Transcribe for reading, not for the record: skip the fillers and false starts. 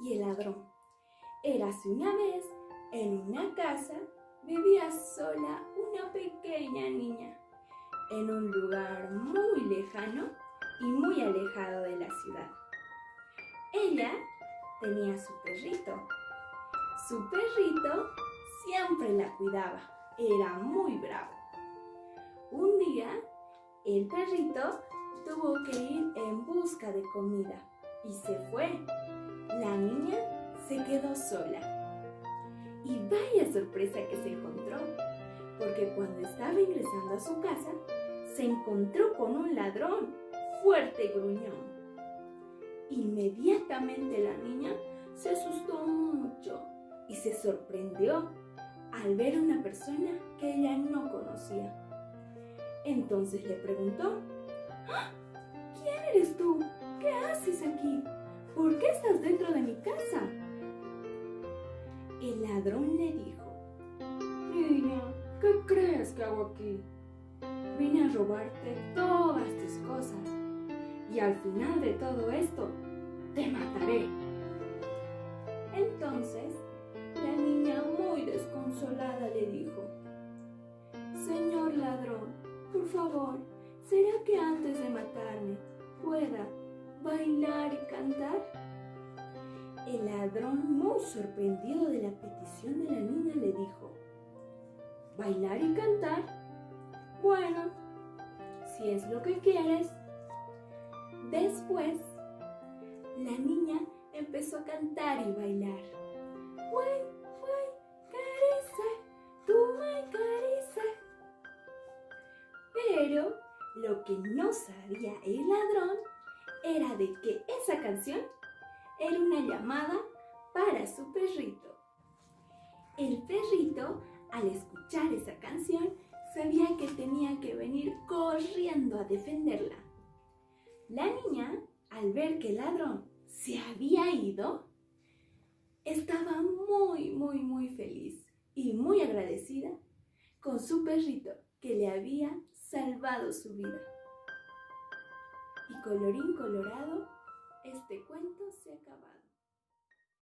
y el ladrón. Érase una vez, en una casa, vivía sola una pequeña niña, en un lugar muy lejano y muy alejado de la ciudad. Ella tenía su perrito. Su perrito siempre la cuidaba, era muy bravo. Un día, el perrito tuvo que ir en busca de comida y se fue. La niña se quedó sola. Y vaya sorpresa que se encontró, porque cuando estaba ingresando a su casa, se encontró con un ladrón fuerte y gruñón. Inmediatamente la niña se asustó mucho y se sorprendió al ver a una persona que ella no conocía. Entonces le preguntó: "¡Ah! ¿Quién eres tú? ¿Qué haces aquí? ¿Por qué estás dentro de mi casa?". El ladrón le dijo: "Niña, ¿qué crees que hago aquí? Vine a robarte todas tus cosas y al final de todo esto te mataré". Entonces la niña, muy desconsolada, le dijo: "Señor ladrón, por favor, ¿será que antes de matarme pueda bailar y cantar?". El ladrón, muy sorprendido de la petición de la niña, le dijo: "¿Bailar y cantar? Bueno, si es lo que quieres". Después, la niña empezó a cantar y bailar. "Fue, careza, tú me careza". Pero lo que no sabía el ladrón era de que esa canción era una llamada para su perrito. El perrito, al escuchar esa canción, sabía que tenía que venir corriendo a defenderla. La niña, al ver que el ladrón se había ido, estaba muy feliz y muy agradecida con su perrito que le había salvado su vida. Y colorín colorado, este cuento se ha acabado.